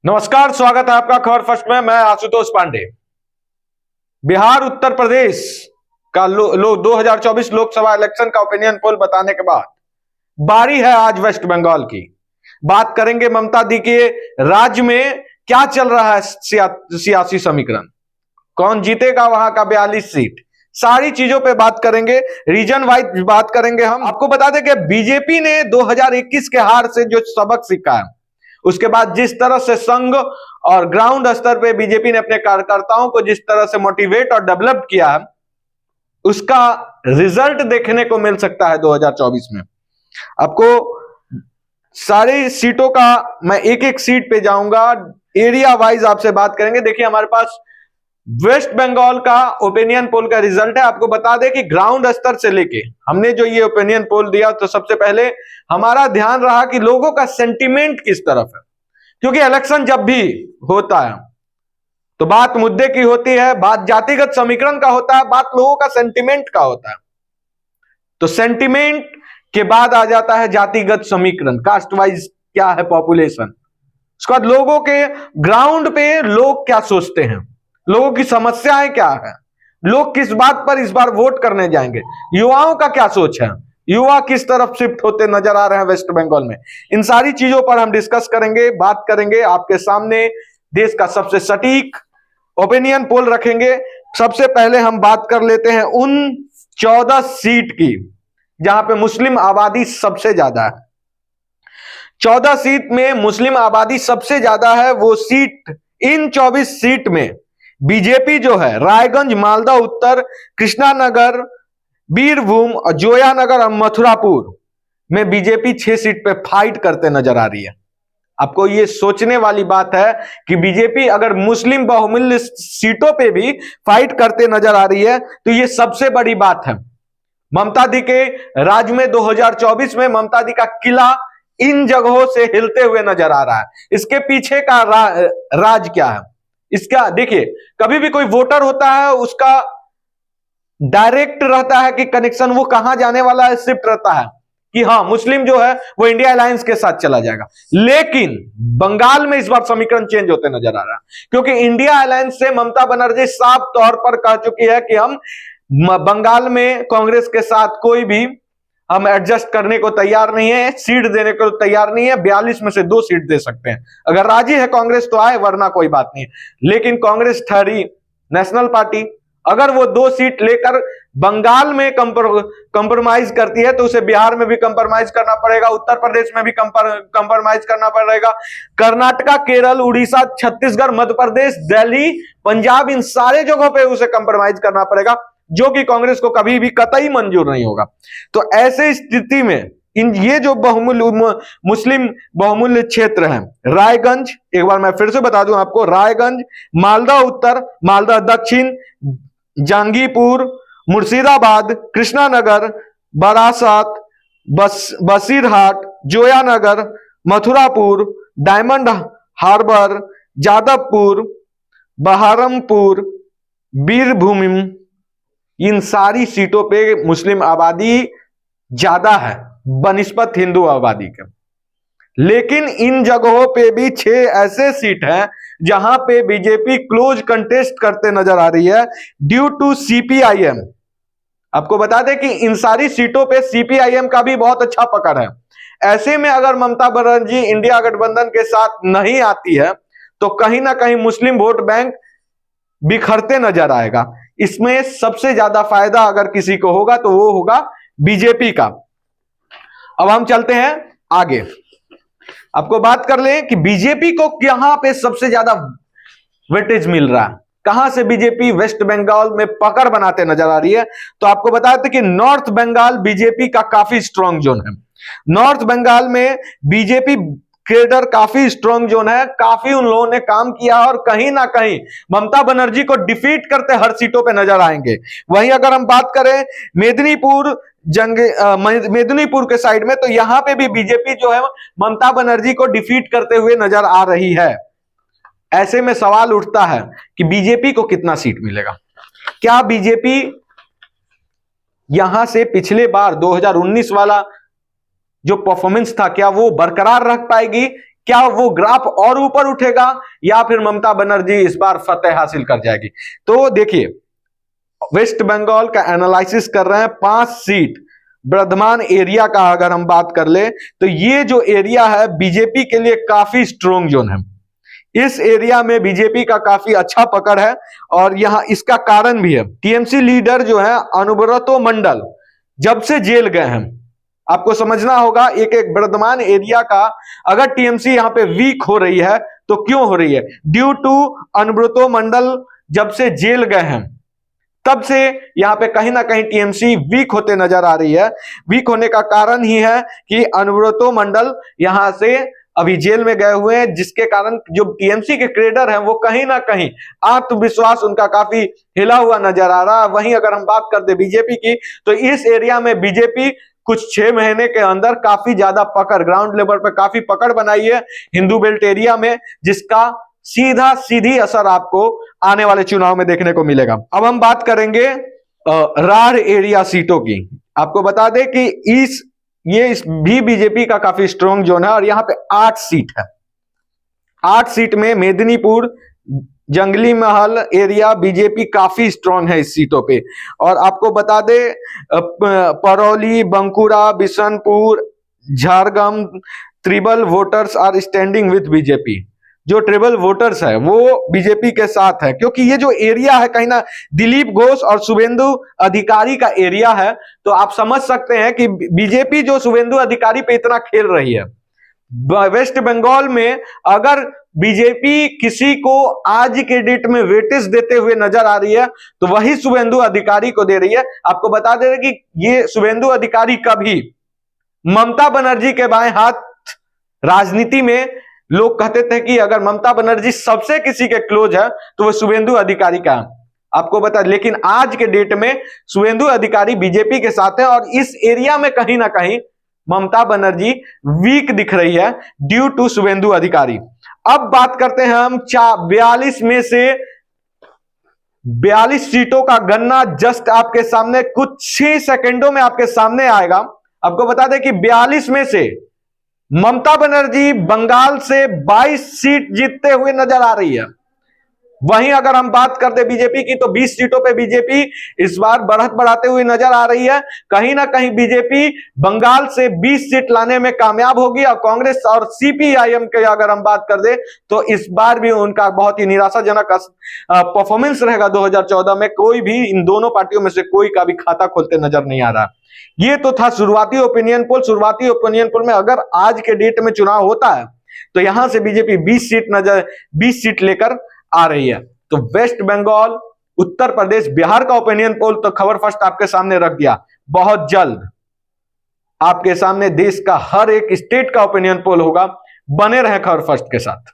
नमस्कार, स्वागत है आपका खबर फर्स्ट में। मैं आशुतोष पांडे। बिहार उत्तर प्रदेश का 2024 लोकसभा इलेक्शन का ओपिनियन पोल बताने के बाद बारी है आज वेस्ट बंगाल की। बात करेंगे ममता दी के राज्य में क्या चल रहा है सियासी समीकरण, कौन जीतेगा वहां का 42 सीट, सारी चीजों पे बात करेंगे। रीजन वाइज बात करेंगे। हम आपको बता दें कि बीजेपी ने 2021 के हार से जो सबक सीखा है, उसके बाद जिस तरह से संघ और ग्राउंड स्तर पे बीजेपी ने अपने कार्यकर्ताओं को जिस तरह से मोटिवेट और डेवलप किया है, उसका रिजल्ट देखने को मिल सकता है 2024 में। आपको सारी सीटों का मैं एक एक सीट पे जाऊंगा, एरिया वाइज आपसे बात करेंगे। देखिए, हमारे पास वेस्ट बंगाल का ओपिनियन पोल का रिजल्ट है। आपको बता दें कि ग्राउंड स्तर से लेके हमने जो ये ओपिनियन पोल दिया, तो सबसे पहले हमारा ध्यान रहा कि लोगों का सेंटिमेंट किस तरफ है, क्योंकि इलेक्शन जब भी होता है तो बात मुद्दे की होती है, बात जातिगत समीकरण का होता है, बात लोगों का सेंटिमेंट का होता है। तो सेंटिमेंट के बाद आ जाता है जातिगत समीकरण, कास्ट वाइज क्या है पॉपुलेशन, उसके बाद लोगों के ग्राउंड पे लोग क्या सोचते हैं, लोगों की समस्याएं क्या है, लोग किस बात पर इस बार वोट करने जाएंगे, युवाओं का क्या सोच है, युवा किस तरफ शिफ्ट होते नजर आ रहे हैं वेस्ट बंगाल में। इन सारी चीजों पर हम डिस्कस करेंगे, बात करेंगे। आपके सामने देश का सबसे सटीक ओपिनियन पोल रखेंगे। सबसे पहले हम बात कर लेते हैं उन 14 सीट की जहां पे मुस्लिम आबादी सबसे ज्यादा है। 14 सीट में मुस्लिम आबादी सबसे ज्यादा है। वो सीट, इन 24 सीट में बीजेपी जो है रायगंज, मालदा उत्तर, कृष्णानगर, बीरभूम और जोयानगर और मथुरापुर में बीजेपी 6 सीट पे फाइट करते नजर आ रही है। आपको ये सोचने वाली बात है कि बीजेपी अगर मुस्लिम बहुमूल्य सीटों पे भी फाइट करते नजर आ रही है तो ये सबसे बड़ी बात है। ममता दी के राज्य में 2024 में ममता दी का किला इन जगहों से हिलते हुए नजर आ रहा है। इसके पीछे का राज क्या है, इसका देखिए, कभी भी कोई वोटर होता है उसका डायरेक्ट रहता है कि कनेक्शन वो कहां जाने वाला है, शिफ्ट रहता है कि हाँ मुस्लिम जो है वो इंडिया अलायंस के साथ चला जाएगा। लेकिन बंगाल में इस बार समीकरण चेंज होते नजर आ रहा है, क्योंकि इंडिया अलायंस से ममता बनर्जी साफ तौर पर कह चुकी है कि हम बंगाल में कांग्रेस के साथ कोई भी हम एडजस्ट करने को तैयार नहीं है, सीट देने को तैयार नहीं है। 42 में से 2 सीट दे सकते हैं, अगर राजी है कांग्रेस तो आए, वरना कोई बात नहीं है। लेकिन कांग्रेस ठहरी नेशनल पार्टी, अगर वो 2 सीट लेकर बंगाल में कंप्रोमाइज करती है तो उसे बिहार में भी कंप्रोमाइज करना पड़ेगा, उत्तर प्रदेश में भी कंप्रोमाइज करना पड़ेगा, कर्नाटका, केरल, उड़ीसा, छत्तीसगढ़, मध्य प्रदेश, दिल्ली, पंजाब, इन सारे जगहों पे उसे कंप्रोमाइज करना पड़ेगा, जो कि कांग्रेस को कभी भी कतई मंजूर नहीं होगा। तो ऐसे स्थिति में ये जो मुस्लिम बहुमूल्य क्षेत्र हैं, रायगंज, एक बार मैं फिर से बता दूं आपको, रायगंज, मालदा उत्तर, मालदा दक्षिण, जंगीपुर, मुर्शिदाबाद, कृष्णानगर, बारासात, बसीरहाट, जोयानगर, मथुरापुर, डायमंड हार्बर, जादवपुर, बहरमपुर, बीरभूम, इन सारी सीटों पे मुस्लिम आबादी ज्यादा है बनिस्बत हिंदू आबादी के। लेकिन इन जगहों पे भी 6 ऐसे सीट हैं जहां पे बीजेपी क्लोज कंटेस्ट करते नजर आ रही है ड्यू टू सीपीआईएम। आपको बता दें कि इन सारी सीटों पे सीपीआईएम का भी बहुत अच्छा पकड़ है। ऐसे में अगर ममता बनर्जी इंडिया गठबंधन के साथ नहीं आती है तो कहीं ना कहीं मुस्लिम वोट बैंक बिखरते नजर आएगा। इसमें सबसे ज्यादा फायदा अगर किसी को होगा तो वो होगा बीजेपी का। अब हम चलते हैं आगे, आपको बात कर ले कि बीजेपी को यहां पे सबसे ज्यादा वेटेज मिल रहा है, कहां से बीजेपी वेस्ट बंगाल में पकड़ बनाते नजर आ रही है। तो आपको बताते कि नॉर्थ बंगाल बीजेपी का काफी स्ट्रांग जोन है। नॉर्थ बंगाल में बीजेपी केडर काफी स्ट्रांग जोन है, काफी उन लोगों ने काम किया और कहीं ना कहीं ममता बनर्जी को डिफीट करते हर सीटों पे नजर आएंगे। वहीं अगर हम बात करें मेदिनीपुर के साइड में, तो यहां पे भी बीजेपी जो है ममता बनर्जी को डिफीट करते हुए नजर आ रही है। ऐसे में सवाल उठता है कि बीजेपी को कितना सीट मिलेगा, क्या बीजेपी यहां से पिछले बार 2019 वाला जो परफॉर्मेंस था क्या वो बरकरार रख पाएगी, क्या वो ग्राफ और ऊपर उठेगा या फिर ममता बनर्जी इस बार फतेह हासिल कर जाएगी? तो देखिए, वेस्ट बंगाल का एनालिसिस कर रहे हैं, 5 सीट वर्धमान एरिया का अगर हम बात कर ले तो ये जो एरिया है बीजेपी के लिए काफी स्ट्रॉन्ग जोन है। इस एरिया में बीजेपी का काफी अच्छा पकड़ है और यहां इसका कारण भी है, टीएमसी लीडर जो है अनुब्रतो मंडल जब से जेल गए हैं, आपको समझना होगा एक एक वर्धमान एरिया का अगर टीएमसी यहां पे वीक हो रही है तो क्यों हो रही है? ड्यू टू अनुब्रतो मंडल जब से जेल गए हैं तब से यहां पे कहीं ना कहीं टीएमसी वीक होते नजर आ रही है। वीक होने का कारण ही है कि अनुब्रतो मंडल यहां से अभी जेल में गए हुए हैं, जिसके कारण जो टीएमसी के कैडर हैं वो कहीं ना कहीं आत्मविश्वास उनका काफी हिला हुआ नजर आ रहा है। वहीं अगर हम बात करते बीजेपी की तो इस एरिया में बीजेपी कुछ 6 महीने के अंदर काफी ज्यादा पकड़, ग्राउंड लेवल पर काफी पकड़ बनाई है हिंदू बेल्ट एरिया में, जिसका सीधी असर आपको आने वाले चुनाव में देखने को मिलेगा। अब हम बात करेंगे राढ़ एरिया सीटों की। आपको बता दें कि ये भी बीजेपी का काफी स्ट्रॉन्ग जोन है और यहां पे 8 सीट है। 8 सीट में मेदिनीपुर, जंगली महल एरिया बीजेपी काफी स्ट्रॉन्ग है इस सीटों पे। और आपको बता दे Purulia, Bankura, Bishnupur, Jhargram tribal voters are standing with BJP. जो ट्रिबल वोटर्स है वो बीजेपी के साथ है, क्योंकि ये जो एरिया है कहीं ना दिलीप घोष और शुभेंदु अधिकारी का एरिया है। तो आप समझ सकते हैं कि बीजेपी जो शुभेंदु अधिकारी पे इतना खेल रही है, वेस्ट बंगाल में अगर बीजेपी किसी को आज के डेट में वेटेज देते हुए नजर आ रही है तो वही शुभेंदु अधिकारी को दे रही है। आपको बता दे रहे कि ये शुभेंदु अधिकारी कभी ममता बनर्जी के बाएं हाथ, राजनीति में लोग कहते थे कि अगर ममता बनर्जी सबसे किसी के क्लोज है तो वो शुभेंदु अधिकारी का, आपको बता, लेकिन आज के डेट में शुभेंदु अधिकारी बीजेपी के साथ है और इस एरिया में कहीं ना कहीं ममता बनर्जी वीक दिख रही है ड्यू टू शुभेंदु अधिकारी। अब बात करते हैं हम 42 में से 42 सीटों का गणना जस्ट आपके सामने कुछ 6 सेकंडों में आपके सामने आएगा। आपको बता दें कि 42 में से ममता बनर्जी बंगाल से 22 सीट जीतते हुए नजर आ रही है। वहीं अगर हम बात करते बीजेपी की तो 20 सीटों पे बीजेपी इस बार बढ़त बढ़ाते हुए नजर आ रही है। कहीं ना कहीं बीजेपी बंगाल से 20 सीट लाने में कामयाब होगी। और कांग्रेस और सीपीआईएम के अगर हम बात कर दे तो इस बार भी उनका बहुत ही निराशाजनक परफॉर्मेंस रहेगा। 2014 में कोई भी इन दोनों पार्टियों में से कोई का भी खाता खोलते नजर नहीं आ रहा। ये तो था शुरुआती ओपिनियन पोल। शुरुआती ओपिनियन पोल में अगर आज के डेट में चुनाव होता है तो यहां से बीजेपी 20 सीट लेकर आ रही है। तो वेस्ट बंगाल, उत्तर प्रदेश, बिहार का ओपिनियन पोल तो खबर फर्स्ट आपके सामने रख दिया। बहुत जल्द आपके सामने देश का हर एक स्टेट का ओपिनियन पोल होगा। बने रहे खबर फर्स्ट के साथ।